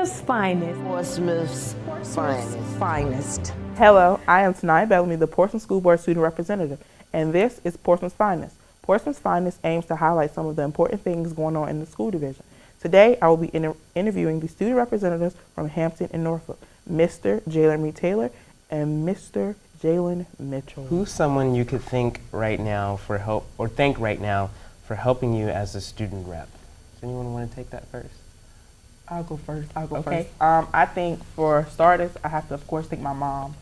Portsmouth's finest. Portsmouth's finest. Hello, I am Tanaya Bellamy, the Portsmouth School Board Student Representative, and this is Portsmouth's Finest. Portsmouth's Finest aims to highlight some of the important things going on in the school division. Today, I will be interviewing the student representatives from Hampton and Norfolk, Mr. Jalen Mitchell and Mr. Jalen Mitchell. Who's someone you could thank right now for helping you as a student rep? Does anyone want to take that first? I'll go first. I think for starters, I have to, of course, thank my mom.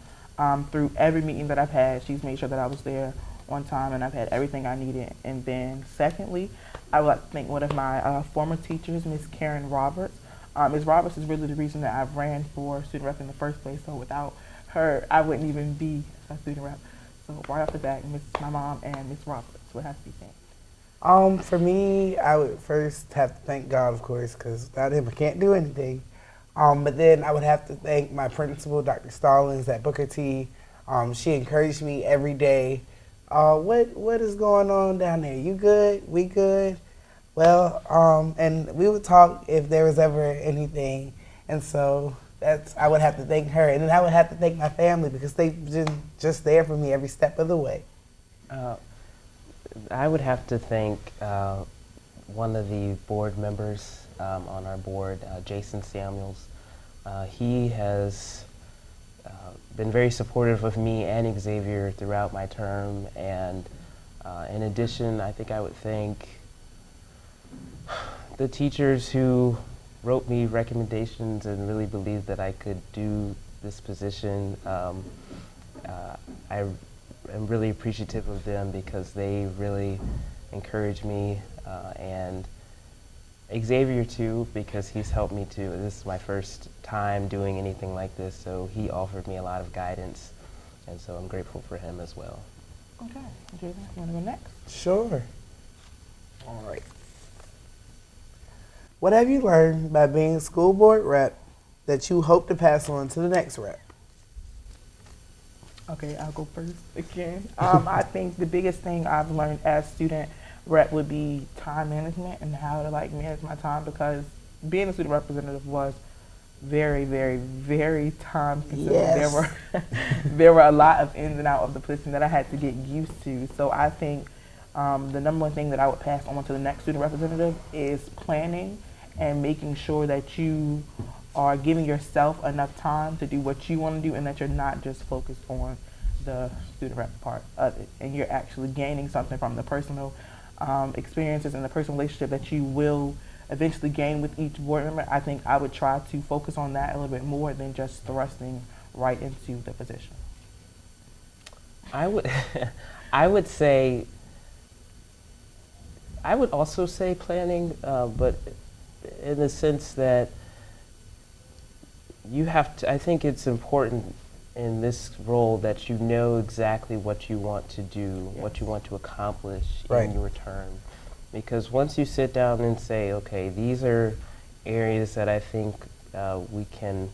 Through every meeting that I've had, she's made sure that I was there on time and I've had everything I needed. And then secondly, I would like to thank one of my former teachers, Miss Karen Roberts. Ms. Roberts is really the reason that I ran for student rep in the first place. So without her, I wouldn't even be a student rep. So right off the bat, my mom and Ms. Roberts would have to be thanked. For me, I would first have to thank God, of course, because without him I can't do anything. But then I would have to thank my principal, Dr. Stallings at Booker T. She encouraged me every day. What is going on down there? You good? We good? Well, and we would talk if there was ever anything. And so I would have to thank her. And then I would have to thank my family because they've been just there for me every step of the way. I would have to thank one of the board members on our board, Jason Samuels. He has been very supportive of me and Xavier throughout my term, and in addition, I think I would thank the teachers who wrote me recommendations and really believed that I could do this position. I'm really appreciative of them because they really encouraged me, and Xavier too, because he's helped me too. This is my first time doing anything like this, so he offered me a lot of guidance, and so I'm grateful for him as well. Okay, Jalen, you want to go next? Sure. All right. What have you learned by being school board rep that you hope to pass on to the next rep? Okay, I'll go first again. I think the biggest thing I've learned as student rep would be time management and how to manage my time, because being a student representative was very, very, very time consuming. Yes. There were a lot of ins and outs of the position that I had to get used to. So I think the number one thing that I would pass on to the next student representative is planning and making sure that you are giving yourself enough time to do what you want to do and that you're not just focused on the student rep part of it, and you're actually gaining something from the personal experiences and the personal relationship that you will eventually gain with each board member. I think I would try to focus on that a little bit more than just thrusting right into the position. I would also say planning, but in the sense that you have to, I think it's important in this role that you know exactly what you want to do, yes, what you want to accomplish in your term. Because once you sit down and say, okay, these are areas that I think we can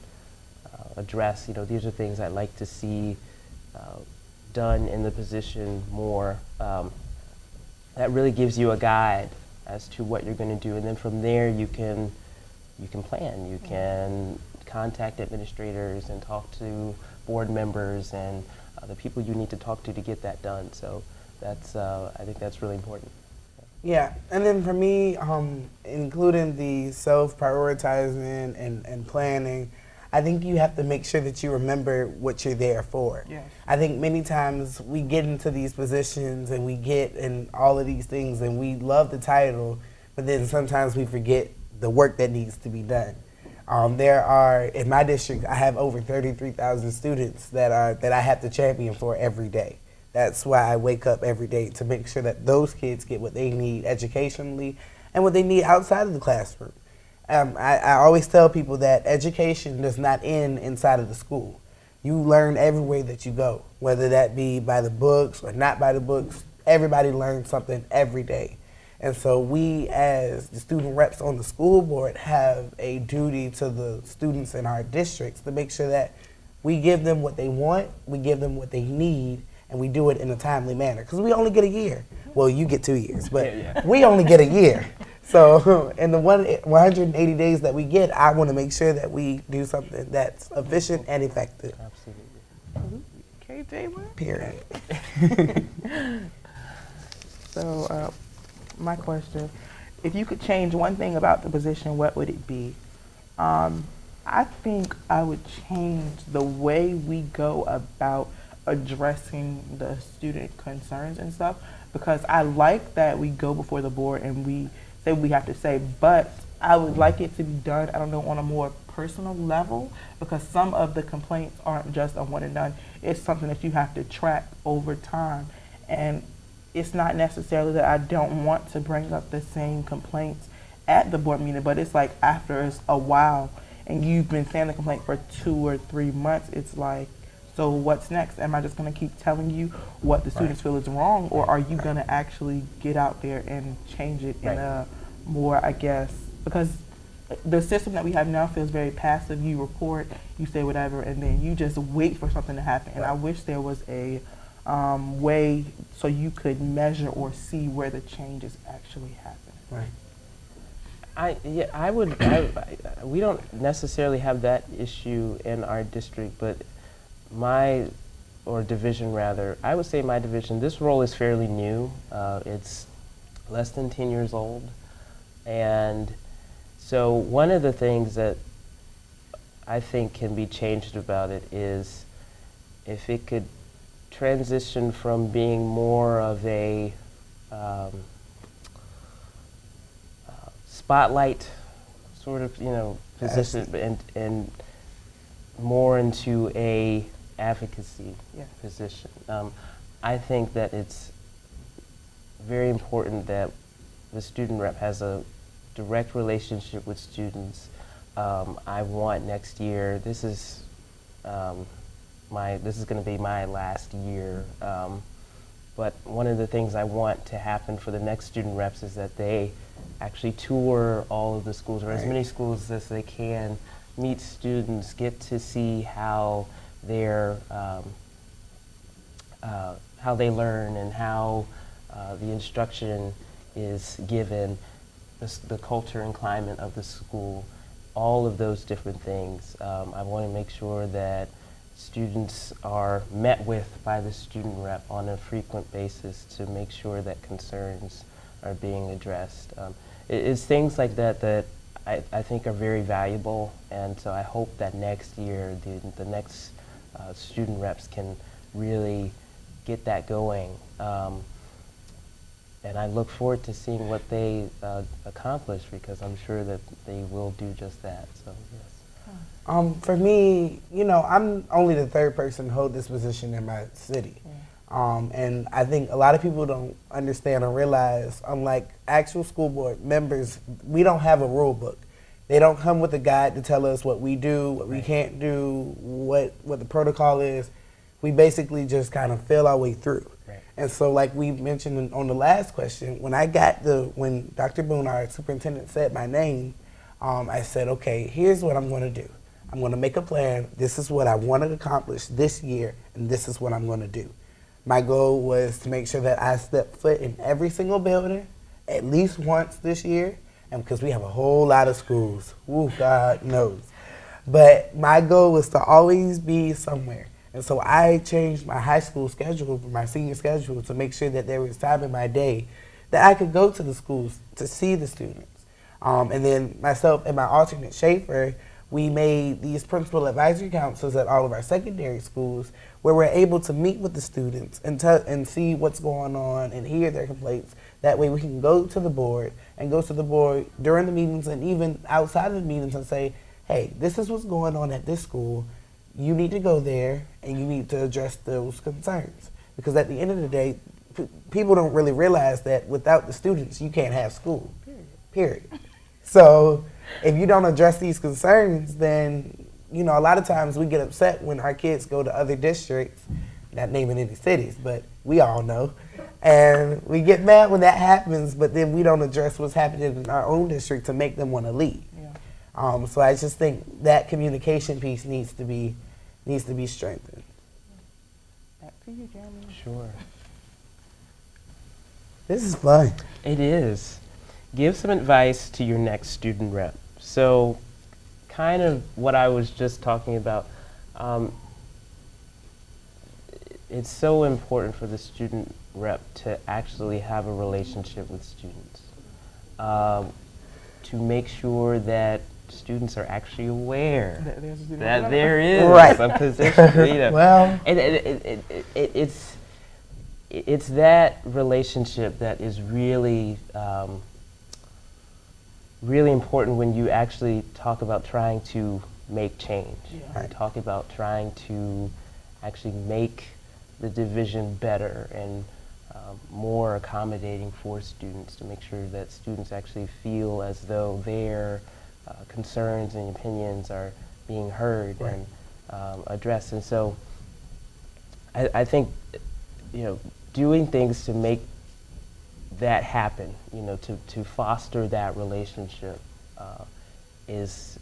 address, these are things I'd like to see done in the position more, that really gives you a guide as to what you're going to do. And then from there you can plan, you can contact administrators and talk to board members and the people you need to talk to get that done. So that's, I think that's really important. Yeah, and then for me, including the self-prioritizing and planning, I think you have to make sure that you remember what you're there for. Yes. I think many times we get into these positions and we get in all of these things and we love the title, but then sometimes we forget the work that needs to be done. There are, in my district, I have over 33,000 students that I have to champion for every day. That's why I wake up every day, to make sure that those kids get what they need educationally and what they need outside of the classroom. I always tell people that education does not end inside of the school. You learn everywhere that you go, whether that be by the books or not by the books. Everybody learns something every day. And so we, as the student reps on the school board, have a duty to the students in our districts to make sure that we give them what they want, we give them what they need, and we do it in a timely manner. Because we only get a year. Well, you get 2 years, but we only get a year. So in the 180 days that we get, I want to make sure that we do something that's efficient and effective. Absolutely. Okay, Jalen? Period. So, my question, if you could change one thing about the position, what would it be? I think I would change the way we go about addressing the student concerns and stuff, because I like that we go before the board and we say what we have to say, but I would like it to be done, I don't know, on a more personal level, because some of the complaints aren't just a one and done. It's something that you have to track over time. And it's not necessarily that I don't want to bring up the same complaints at the board meeting, but it's like after a while and you've been saying the complaint for 2 or 3 months, it's like, so what's next? Am I just going to keep telling you what the students feel is wrong, or are you going to actually get out there and change it in a more, I guess, because the system that we have now feels very passive. You report, you say whatever, and then you just wait for something to happen. And I wish there was a way so you could measure or see where the changes actually happen. Right. We don't necessarily have that issue in our district, but division rather, I would say my division, this role is fairly new. It's less than 10 years old. And so one of the things that I think can be changed about it is if it could transition from being more of a spotlight sort of, position and more into a advocacy position. I think that it's very important that the student rep has a direct relationship with students. I want next year, this is going to be my last year, but one of the things I want to happen for the next student reps is that they actually tour all of the schools, or as many schools as they can, meet students, get to see how they learn and how the instruction is given, the culture and climate of the school, all of those different things. I want to make sure that students are met with by the student rep on a frequent basis to make sure that concerns are being addressed. It's things like that I think are very valuable, and so I hope that next year the next student reps can really get that going. And I look forward to seeing what they accomplish, because I'm sure that they will do just that. So yes. For me, I'm only the third person to hold this position in my city. And I think a lot of people don't understand or realize, unlike actual school board members, we don't have a rule book. They don't come with a guide to tell us what we do, what we can't do, what the protocol is. We basically just kind of feel our way through. And so, like we mentioned on the last question, when Dr. Boone, our superintendent, said my name, I said, okay, here's what I'm going to do. I'm going to make a plan. This is what I want to accomplish this year, and this is what I'm going to do. My goal was to make sure that I step foot in every single building at least once this year, and because we have a whole lot of schools, God knows. But my goal was to always be somewhere. And so I changed my high school schedule, my senior schedule, to make sure that there was time in my day that I could go to the schools to see the students. And then myself and my alternate, Schaefer, we made these principal advisory councils at all of our secondary schools where we're able to meet with the students and see what's going on and hear their complaints. That way we can go to the board during the meetings and even outside of the meetings and say, hey, this is what's going on at this school. You need to go there and you need to address those concerns. Because at the end of the day, people don't really realize that without the students, you can't have school, period. So if you don't address these concerns, then, a lot of times we get upset when our kids go to other districts, not naming any cities, but we all know. And we get mad when that happens, but then we don't address what's happening in our own district to make them want to leave. So I just think that communication piece needs to be strengthened. Back to you, Jeremy. Sure. This is fun. It is. give some advice to your next student rep. So kind of what I was just talking about, it's so important for the student rep to actually have a relationship with students, to make sure that students are actually aware that there is a position. You know. Well, and it's that relationship that is really really important when you actually talk about trying to make change. Right. Talk about trying to actually make the division better and more accommodating for students, to make sure that students actually feel as though their concerns and opinions are being heard and addressed. And so I think, you know, doing things to make that happen, you know, to foster that relationship is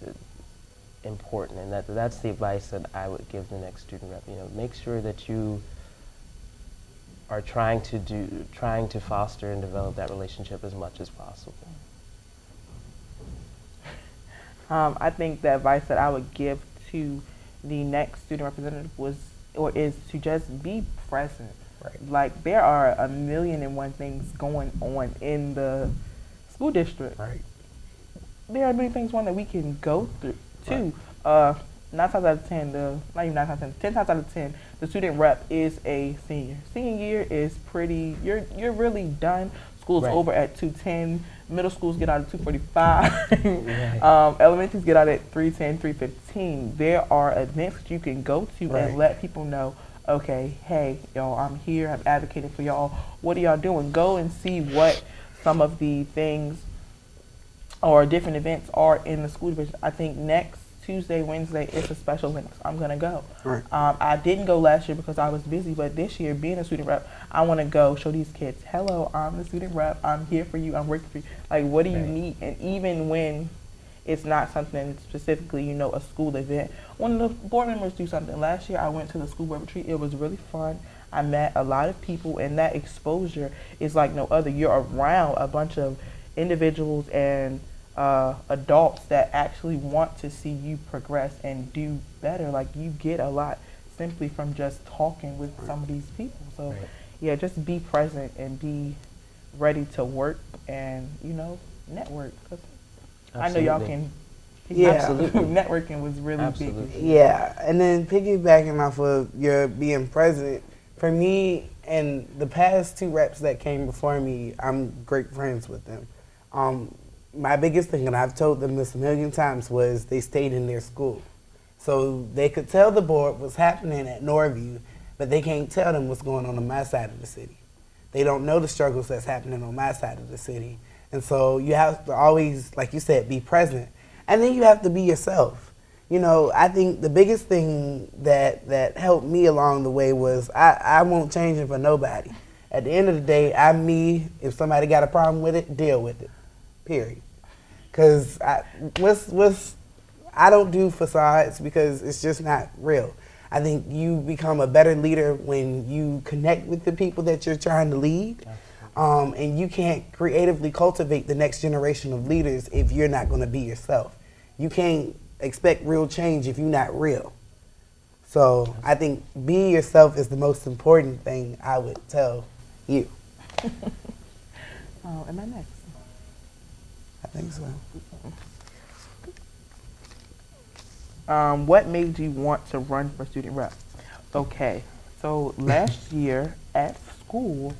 important, and that's the advice that I would give the next student rep. You know, make sure that you are trying to foster and develop that relationship as much as possible. I think the advice that I would give to the next student representative is to just be present. Right. Like, there are 1,000,001 things going on in the school district. right. There are many things that we can go through too. 9 times out of 10, not even 9 times out of 10, 10 times out of 10, the student rep is a senior. Senior year is pretty. You're really done. School's over at 2:10. Middle schools get out at 2:45. Elementaries get out at 3:10, 3:15. There are events that you can go to and let people know, okay, hey, y'all, I'm here. I'm advocating for y'all. What are y'all doing? Go and see what some of the things or different events are in the school division. I think next Tuesday, Wednesday, it's a special event. I'm going to go. Right. I didn't go last year because I was busy, but this year, being a student rep, I want to go show these kids, hello, I'm the student rep. I'm here for you. I'm working for you. Like, what do you need? And even when it's not something specifically, you know, a school event, when the board members do something. Last year, I went to the school board retreat. It was really fun. I met a lot of people, and that exposure is like no other. You're around a bunch of individuals and adults that actually want to see you progress and do better. Like, you get a lot simply from just talking with some of these people. So yeah, just be present and be ready to work and, you know, network. 'Cause I know y'all can. Absolutely. Networking was really big. Yeah, and then piggybacking off of your being present, for me and the past 2 reps that came before me, I'm great friends with them. My biggest thing, and I've told them this a million times, was they stayed in their school. So they could tell the board what's happening at Norview, but they can't tell them what's going on my side of the city. They don't know the struggles that's happening on my side of the city. And so you have to always, like you said, be present. And then you have to be yourself. You know, I think the biggest thing that helped me along the way was I won't change it for nobody. At the end of the day, I'm me. If somebody got a problem with it, deal with it. Period. Because I don't do facades because it's just not real. I think you become a better leader when you connect with the people that you're trying to lead. And you can't creatively cultivate the next generation of leaders if you're not going to be yourself. You can't expect real change if you're not real. So I think being yourself is the most important thing I would tell you. Am I next? I think so. What made you want to run for student rep? Okay, so last year at school,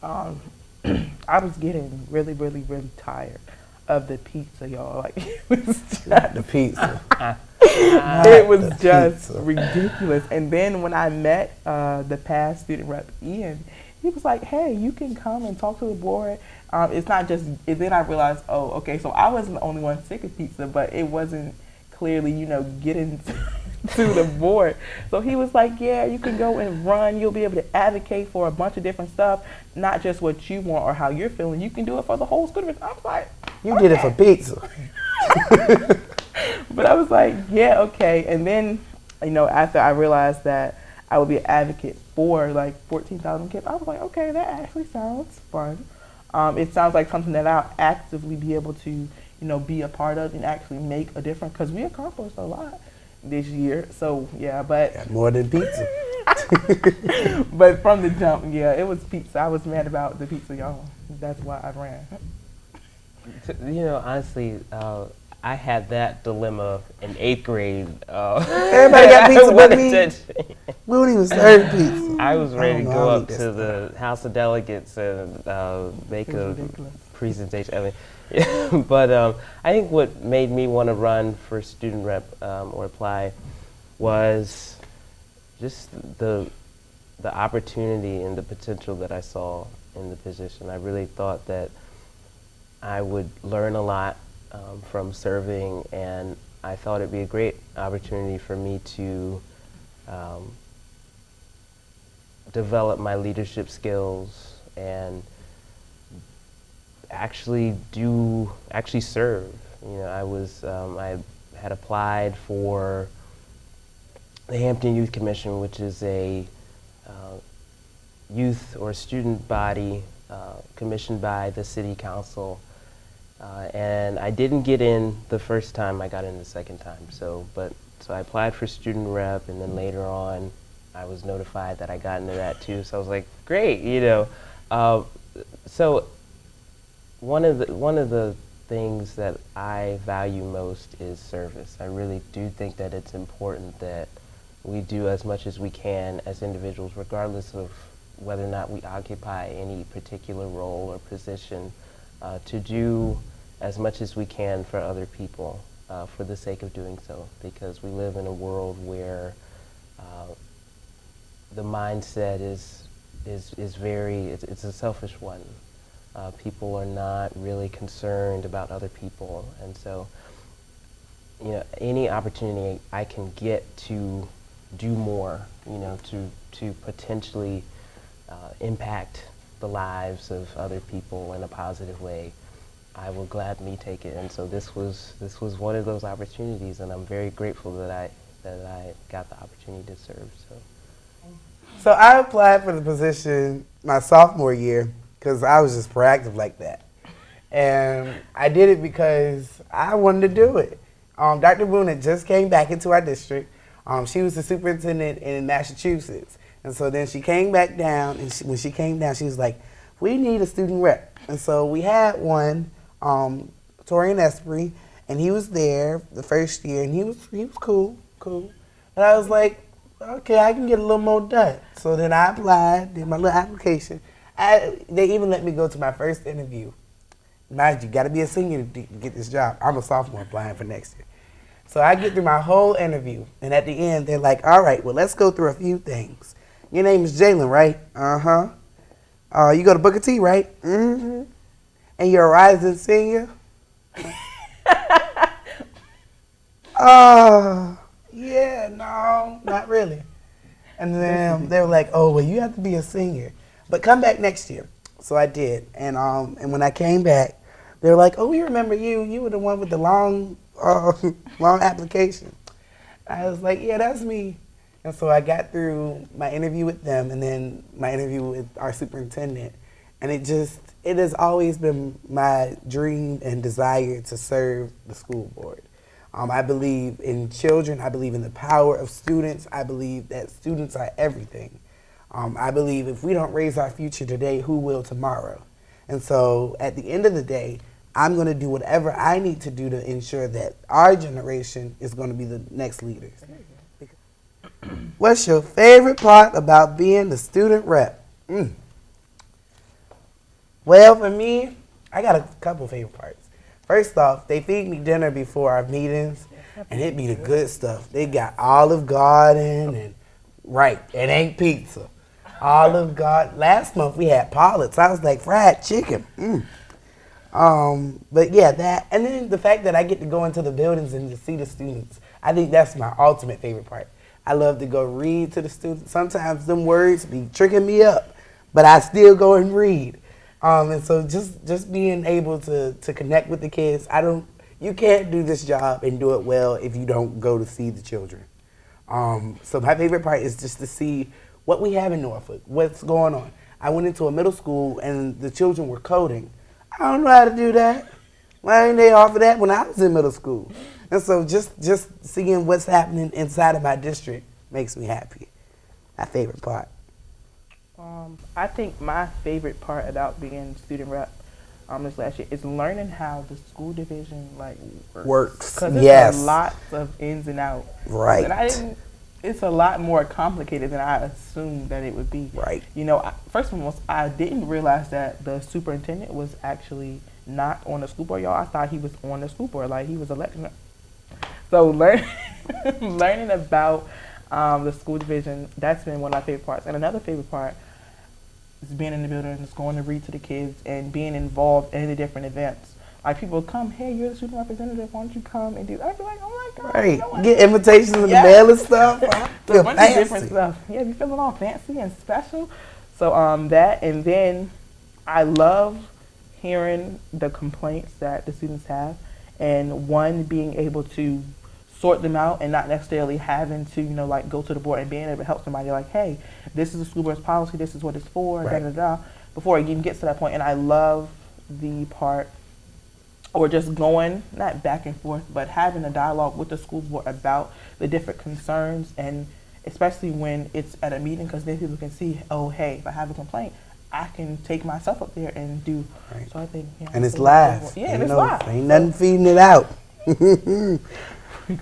I was getting really, really, really tired of the pizza, y'all. Like, it was just, The pizza. it was just ridiculous. And then when I met the past student rep, Ian, he was like, hey, you can come and talk to the board. It's not just, and then I realized, oh, okay, so I wasn't the only one sick of pizza, but it wasn't clearly, you know, getting to the board. So he was like, yeah, you can go and run. You'll be able to advocate for a bunch of different stuff, not just what you want or how you're feeling. You can do it for the whole school. I was like, You did it for pizza. But I was like, yeah, okay. And then, you know, after I realized that I would be an advocate for like 14,000 kids, I was like, okay, that actually sounds fun. it sounds like something that I'll actively be able to, be a part of and actually make a difference because we accomplished a lot this year. So yeah, but Got more than pizza. but from the jump, yeah, it was pizza. I was mad about the pizza, y'all. That's why I ran. Honestly, I had that dilemma in 8th grade. Everybody got pizza but me. We don't even serve pizza. I was ready to go up to stuff. the House of Delegates and make a ridiculous. presentation. I mean, but I think what made me want to run for student rep or apply was just the opportunity and the potential that I saw in the position. I really thought that I would learn a lot from serving, and I thought it'd be a great opportunity for me to develop my leadership skills and actually serve. I had applied for the Hampton Youth Commission, which is a youth or student body commissioned by the city council. And I didn't get in the first time, I got in the second time. So I applied for student rep, and then later on I was notified that I got into that too. So I was like, great, So one of the things that I value most is service. I really do think that it's important that we do as much as we can as individuals, regardless of whether or not we occupy any particular role or position, to do as much as we can for other people for the sake of doing so, because we live in a world where the mindset is it's a selfish one. People are not really concerned about other people, and so any opportunity I can get to do more, to potentially impact the lives of other people in a positive way, I will gladly take it. And so this was one of those opportunities, and I'm very grateful that I got the opportunity to serve. So I applied for the position my sophomore year because I was just proactive like that. And I did it because I wanted to do it. Dr. Boone had just came back into our district. She was the superintendent in Massachusetts. And so then she came back down, and when she came down, she was like, we need a student rep. And so we had one, Torian Esprit, and he was there the first year, and he was cool. And I was like, okay, I can get a little more done. So then I applied, did my little application. They even let me go to my first interview. Mind you, got to be a senior to get this job. I'm a sophomore applying for next year. So I get through my whole interview, and at the end, they're like, all right, well, let's go through a few things. Your name is Jalen, right? Uh-huh. You go to Booker T, right? Mm-hmm. And you're a rising senior? Yeah, no, not really. And then they were like, oh, well, you have to be a senior. But come back next year. So I did. And when I came back, they were like, oh, we remember you. You were the one with the long application. I was like, yeah, that's me. And so I got through my interview with them and then my interview with our superintendent. And it has always been my dream and desire to serve the school board. I believe in children. I believe in the power of students. I believe that students are everything. I believe if we don't raise our future today, who will tomorrow? And so at the end of the day, I'm going to do whatever I need to do to ensure that our generation is going to be the next leaders. What's your favorite part about being the student rep? Well, for me, I got a couple favorite parts. First off, they feed me dinner before our meetings, and it be the good stuff. They got Olive Garden and, right, it ain't pizza. Olive Garden. Last month we had Pollock's. I was like, fried chicken. But yeah, that, and then the fact that I get to go into the buildings and to see the students, I think that's my ultimate favorite part. I love to go read to the students. Sometimes them words be tricking me up, but I still go and read. And so just being able to connect with the kids, you can't do this job and do it well if you don't go to see the children. So my favorite part is just to see what we have in Norfolk, what's going on. I went into a middle school and the children were coding. I don't know how to do that. Why ain't they offer that when I was in middle school? And so just seeing what's happening inside of my district makes me happy. My favorite part. I think my favorite part about being student rep this last year is learning how the school division works. Because Yes. there's lots of ins and outs. Right. And it's a lot more complicated than I assumed that it would be. Right. You know, first and foremost, I didn't realize that the superintendent was actually not on the school board, y'all. I thought he was on the school board, like he was elected. So learning about the school division, that's been one of my favorite parts. And another favorite part is being in the building, just going to read to the kids and being involved in the different events. Like people come, hey, you're the student representative, why don't you come and do? I'd be like, oh my God. Right. You know what? Get invitations in the mail and stuff. I feel A bunch of different fancy. stuff. Yeah, you feeling all fancy and special. So that, and then I love hearing the complaints that the students have, and one, being able to sort them out and not necessarily having to, go to the board and being able to help somebody like, hey, this is the school board's policy, this is what it's for, Right. before it even gets to that point. And I love the part, or just going, not back and forth, but having a dialogue with the school board about the different concerns, and especially when it's at a meeting, because then people can see, oh, hey, if I have a complaint, I can take myself up there and do. Right. So I think, And it's live. Yeah, and it's live. Ain't nothing feeding it out.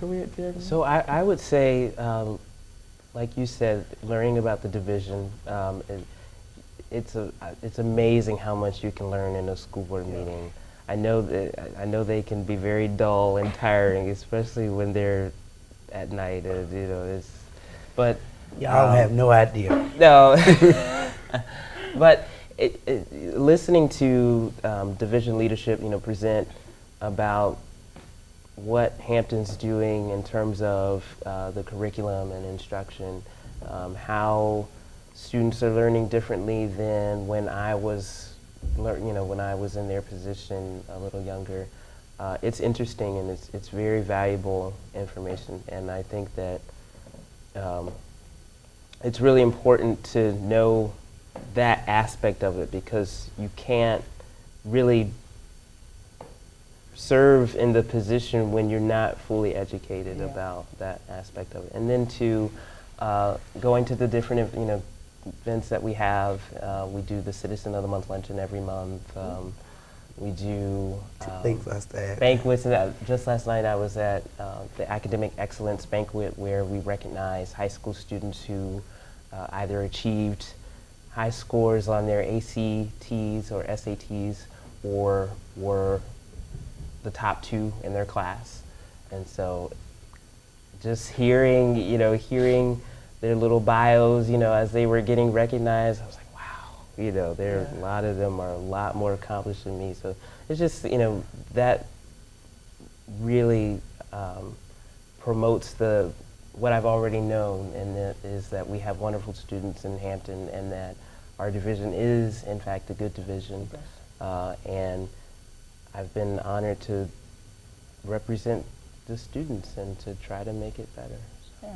Go ahead, Jeremy. So I would say, like you said, learning about the division, it's amazing how much you can learn in a school board meeting. I know they can be very dull and tiring, especially when they're at night. But Y'all have no idea. no. But listening to division leadership, present about what Hampton's doing in terms of the curriculum and instruction, how students are learning differently than when I was, when I was in their position a little younger. It's interesting, and it's very valuable information, and I think that it's really important to know that aspect of it, because you can't really serve in the position when you're not fully educated about that aspect of it. And then to going to the different events that we have. We do the Citizen of the Month luncheon every month. We do banquets. And just last night I was at the Academic Excellence Banquet, where we recognize high school students who either achieved high scores on their ACTs or SATs, or were the top 2 in their class. And so just hearing their little bios, as they were getting recognized, I was like, wow, a lot of them are a lot more accomplished than me. So it's just, that really promotes what I've already known, and that is that we have wonderful students in Hampton, and that our division is, in fact, a good division. And I've been honored to represent the students and to try to make it better. Yeah.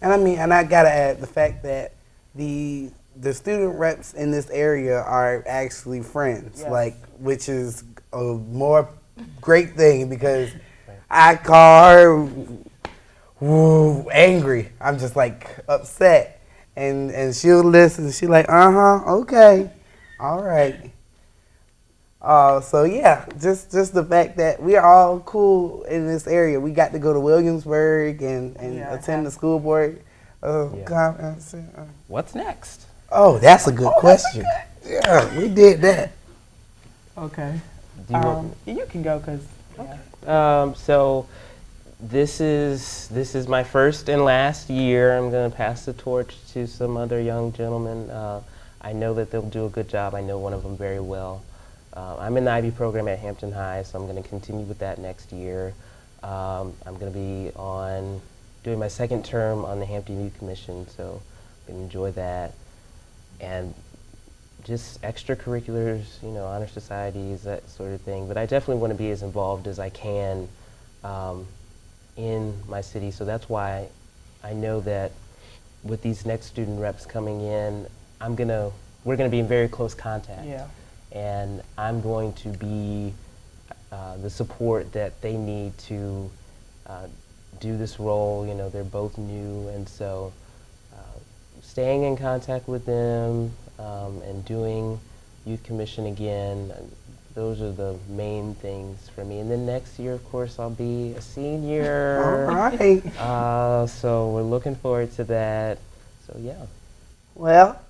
And I gotta add the fact that the student reps in this area are actually friends, Yes. which is a more great thing, because I call her angry. I'm just upset, and she'll listen. She's like, okay, all right. So yeah, just the fact that we are all cool in this area. We got to go to Williamsburg and attend the school board conference. What's next? Oh, that's a good question. Yeah, we did that. Okay. Do you want? You can go, because. So this is my first and last year. I'm going to pass the torch to some other young gentlemen. I know that they'll do a good job. I know one of them very well. I'm in the IB program at Hampton High, so I'm going to continue with that next year. I'm going to be doing my second term on the Hampton Youth Commission, so I'm going to enjoy that. And just extracurriculars, honor societies, that sort of thing. But I definitely want to be as involved as I can in my city. So that's why I know that with these next student reps coming in, I'm going to we're going to be in very close contact. Yeah. And I'm going to be the support that they need to do this role. You know, they're both new, and so staying in contact with them and doing Youth Commission again, those are the main things for me. And then next year, of course, I'll be a senior. All right. So we're looking forward to that. So yeah. Well,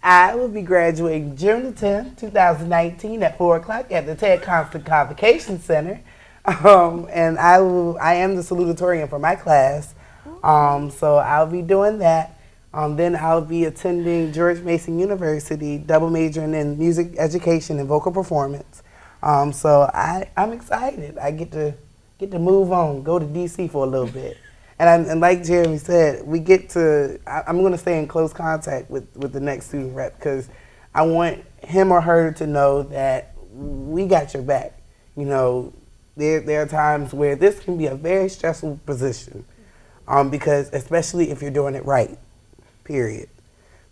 I will be graduating June the 10th, 2019 at 4 o'clock at the Ted Constant Convocation Center. And I am the salutatorian for my class. So I'll be doing that. Then I'll be attending George Mason University, double majoring in music education and vocal performance. So I'm excited. I get to move on, go to DC for a little bit. And like Jeremy said, I'm going to stay in close contact with the next student rep, because I want him or her to know that we got your back. You know, there are times where this can be a very stressful position, because especially if you're doing it right. Period.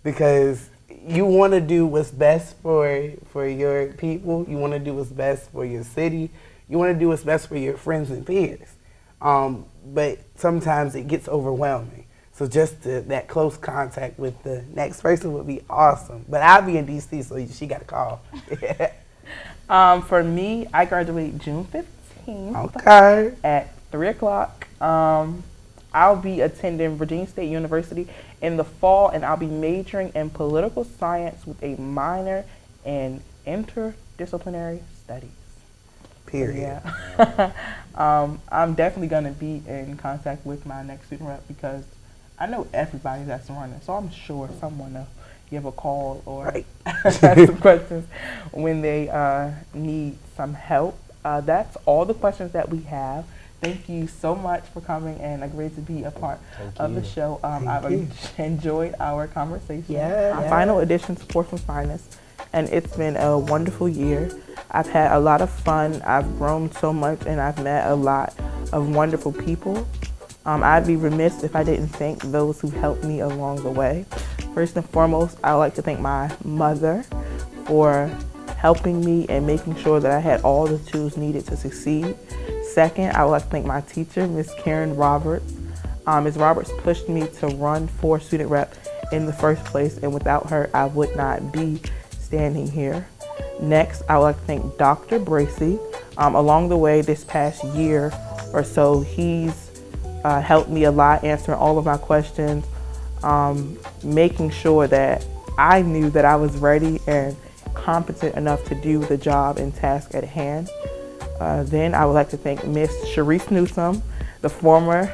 Because you want to do what's best for your people. You want to do what's best for your city. You want to do what's best for your friends and peers. But sometimes it gets overwhelming. So just that close contact with the next person would be awesome. But I'll be in DC, so she got a call. For me, I graduate June 15th. Okay. At 3 o'clock. I'll be attending Virginia State University in the fall, and I'll be majoring in political science with a minor in interdisciplinary studies. Period. Yeah. I'm definitely going to be in contact with my next student rep, because I know everybody that's running, so I'm sure someone will give a call or ask some questions when they need some help. That's all the questions that we have. Thank you so much for coming and agreeing to be a part of the show. I've enjoyed our conversation. Yeah. Final edition to Portsmouth Finest, and it's been a wonderful year. I've had a lot of fun. I've grown so much, and I've met a lot of wonderful people. I'd be remiss if I didn't thank those who helped me along the way. First and foremost, I would like to thank my mother for helping me and making sure that I had all the tools needed to succeed. Second, I would like to thank my teacher, Miss Karen Roberts. Ms. Roberts pushed me to run for student rep in the first place, and without her, I would not be standing here. Next, I would like to thank Dr. Bracey. Along the way this past year or so, he's helped me a lot, answering all of my questions, making sure that I knew that I was ready and competent enough to do the job and task at hand. Then I would like to thank Miss Sharice Newsom, the former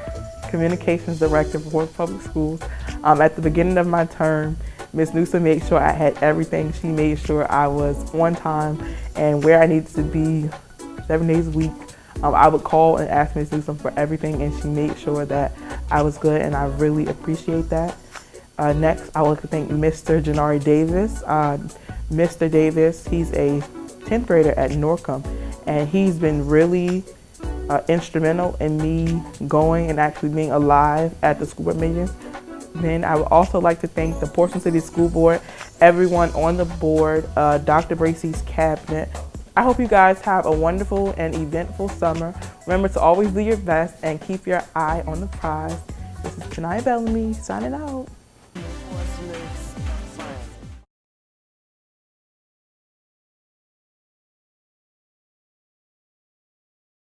communications director for Portsmouth Public Schools. At the beginning of my term, Miss Newsom made sure I had everything. She made sure I was on time and where I needed to be 7 days a week. I would call and ask Miss Newsom for everything, and she made sure that I was good, and I really appreciate that. Next, I would like to thank Mr. Janari Davis. Mr. Davis, he's a 10th grader at Norcom, and he's been really instrumental in me going and actually being alive at the school board meetings. Then I would also like to thank the Portsmouth City School Board, everyone on the board, Dr. Bracey's cabinet. I hope you guys have a wonderful and eventful summer. Remember to always do your best and keep your eye on the prize. This is Tanaya Bellamy signing out.